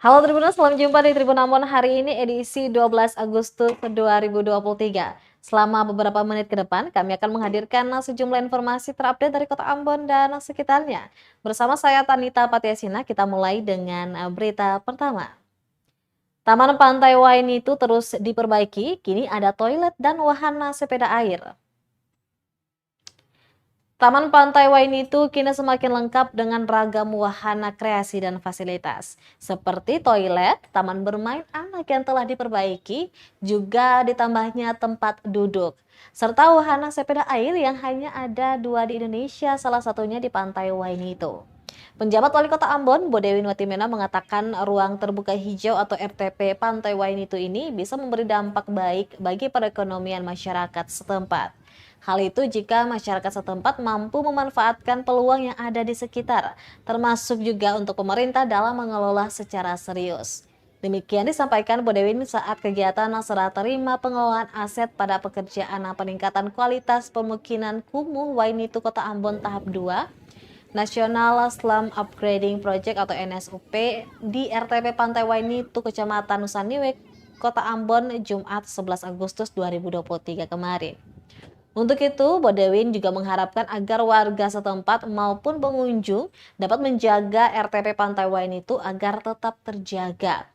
Halo Tribuners, selamat jumpa di Tribun Ambon hari ini edisi 12 Agustus 2023. Selama beberapa menit ke depan, kami akan menghadirkan sejumlah informasi terupdate dari Kota Ambon dan sekitarnya. Bersama saya Tanita Patiasina, kita mulai dengan berita pertama. Taman Pantai Wainitu terus diperbaiki, kini ada toilet dan wahana sepeda air. Taman Pantai Wainitu kini semakin lengkap dengan ragam wahana kreasi dan fasilitas. Seperti toilet, taman bermain anak yang telah diperbaiki, juga ditambahnya tempat duduk. Serta wahana sepeda air yang hanya ada 2 di Indonesia, salah satunya di Pantai Wainitu. Penjabat Wali Kota Ambon, Bodewin Watimena mengatakan ruang terbuka hijau atau RTP Pantai Wainitu ini bisa memberi dampak baik bagi perekonomian masyarakat setempat. Hal itu jika masyarakat setempat mampu memanfaatkan peluang yang ada di sekitar, termasuk juga untuk pemerintah dalam mengelola secara serius. Demikian disampaikan Bodewin saat kegiatan serah terima pengelolaan aset pada pekerjaan peningkatan kualitas pemukiman kumuh Wainitu Kota Ambon tahap 2, National Slum Upgrading Project atau NSUP di RTP Pantai Wainitu, Kecamatan Nusaniwe, Kota Ambon, Jumat 11 Agustus 2023 kemarin. Untuk itu, Bodewin juga mengharapkan agar warga setempat maupun pengunjung dapat menjaga RTP Pantai Wainitu agar tetap terjaga.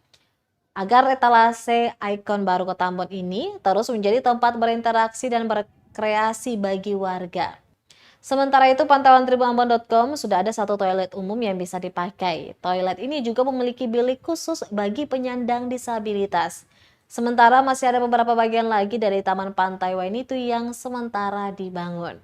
Agar etalase ikon baru Kota Ambon ini terus menjadi tempat berinteraksi dan berkreasi bagi warga. Sementara itu, pantauan tribunambon.com sudah ada satu toilet umum yang bisa dipakai. Toilet ini juga memiliki bilik khusus bagi penyandang disabilitas. Sementara masih ada beberapa bagian lagi dari Taman Pantai Wainitu yang sementara dibangun.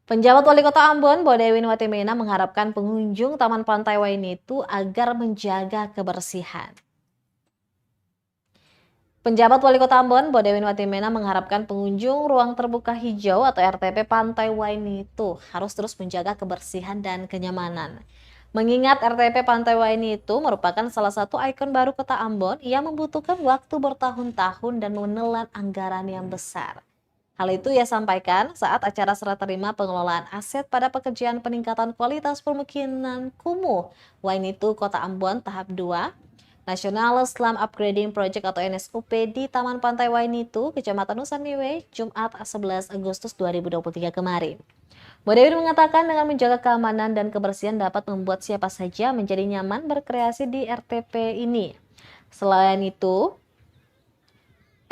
Penjabat Wali Kota Ambon, Bodewin Watimena mengharapkan pengunjung Taman Pantai Wainitu agar menjaga kebersihan. Penjabat Wali Kota Ambon, Bodewin Watimena mengharapkan pengunjung ruang terbuka hijau atau RTP Pantai Wainitu harus terus menjaga kebersihan dan kenyamanan. Mengingat RTP Pantai Wainitu merupakan salah satu ikon baru Kota Ambon yang membutuhkan waktu bertahun-tahun dan menelan anggaran yang besar. Hal itu ia sampaikan saat acara serah terima pengelolaan aset pada pekerjaan peningkatan kualitas permukiman kumuh Wainitu Kota Ambon tahap 2, National Slum Upgrading Project atau NSUP di Taman Pantai Wainitu, Kecamatan Nusaniwe, Jumat 11 Agustus 2023 kemarin. Bodewin mengatakan dengan menjaga keamanan dan kebersihan dapat membuat siapa saja menjadi nyaman berkreasi di RTP ini. Selain itu,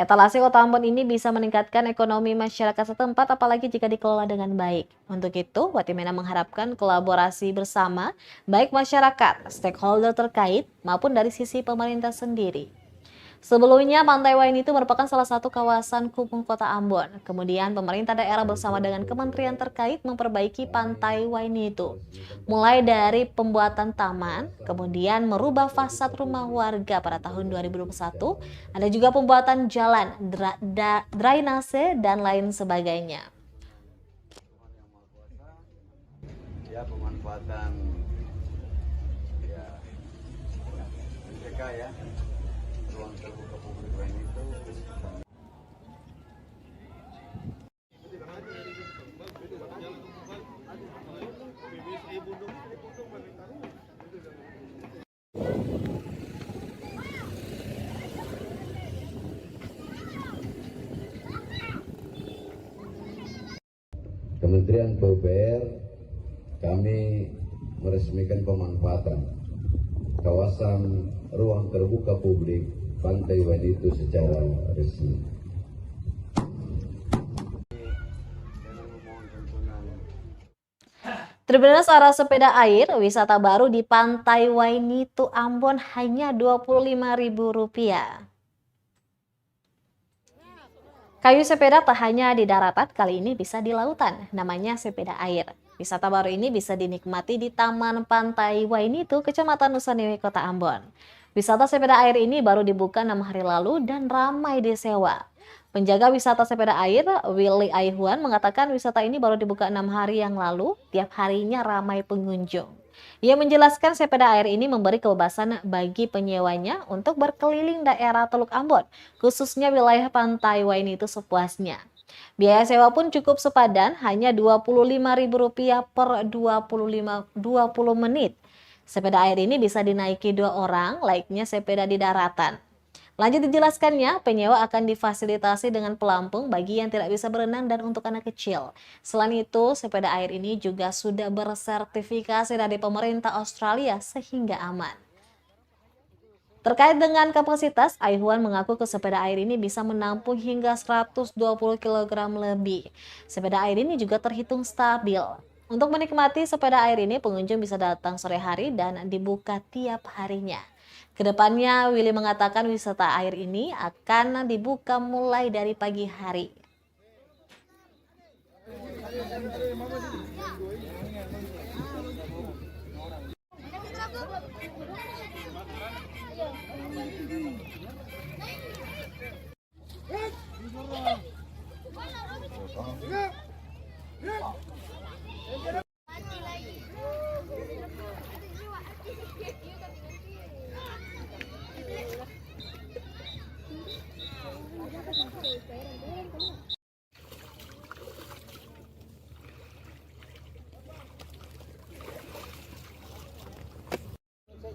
etalase Kota Ambon ini bisa meningkatkan ekonomi masyarakat setempat apalagi jika dikelola dengan baik. Untuk itu, Watimena mengharapkan kolaborasi bersama baik masyarakat, stakeholder terkait maupun dari sisi pemerintah sendiri. Sebelumnya, Pantai Wainitu merupakan salah satu kawasan kumuh Kota Ambon. Kemudian, pemerintah daerah bersama dengan kementerian terkait memperbaiki Pantai Wainitu. Mulai dari pembuatan taman, kemudian merubah fasad rumah warga pada tahun 2021, ada juga pembuatan jalan, drainase, dan lain sebagainya. Ya, pemanfaatan ya MCK ya, ruang terbuka publik lain itu. Kementerian PUPR kami meresmikan pemanfaatan kawasan ruang terbuka publik Pantai Wainitu secara resmi. Tribuners arah sepeda air, wisata baru di Pantai Wainitu Ambon hanya Rp25.000. Kayu sepeda tak hanya di daratan, kali ini bisa di lautan, namanya sepeda air. Wisata baru ini bisa dinikmati di Taman Pantai Wainitu, Kecamatan Nusanewe, Kota Ambon. Wisata sepeda air ini baru dibuka 6 hari lalu dan ramai disewa. Penjaga wisata sepeda air, Willy Aihuan, mengatakan wisata ini baru dibuka 6 hari yang lalu, tiap harinya ramai pengunjung. Ia menjelaskan sepeda air ini memberi kebebasan bagi penyewanya untuk berkeliling daerah Teluk Ambon, khususnya wilayah Pantai Wainitu sepuasnya. Biaya sewa pun cukup sepadan, hanya Rp25.000 per 20 menit. Sepeda air ini bisa dinaiki 2 orang, layaknya sepeda di daratan. Lanjut dijelaskannya, penyewa akan difasilitasi dengan pelampung bagi yang tidak bisa berenang dan untuk anak kecil. Selain itu, sepeda air ini juga sudah bersertifikasi dari pemerintah Australia sehingga aman. Terkait dengan kapasitas, Aihuan mengaku sepeda air ini bisa menampung hingga 120 kg lebih. Sepeda air ini juga terhitung stabil. Untuk menikmati sepeda air ini, pengunjung bisa datang sore hari dan dibuka tiap harinya. Kedepannya, Willy mengatakan wisata air ini akan dibuka mulai dari pagi hari.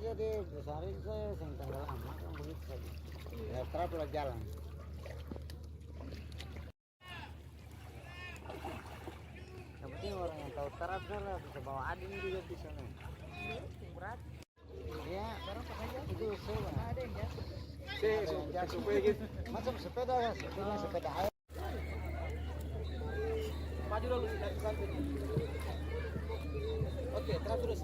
Jadi besar itu saya yang tenggelam, makan begitu saja. Ya teraplah jalan. Yang penting orang yang tahu terap lah bisa bawa adin juga di sana. Berat. Ya, itu sewa. Macam sepeda ya, sepeda air. Maju dulu dari samping. Oke, terus.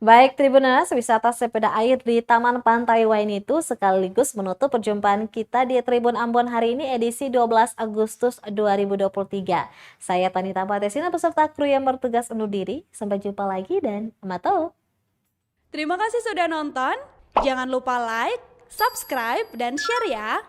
Baik Tribuners, wisata sepeda air di Taman Pantai Wainitu sekaligus menutup perjumpaan kita di Tribun Ambon hari ini edisi 12 Agustus 2023. Saya Tanita Patesina beserta kru yang bertugas undur diri. Sampai jumpa lagi dan Mato. Terima kasih sudah nonton. Jangan lupa like, subscribe, dan share ya.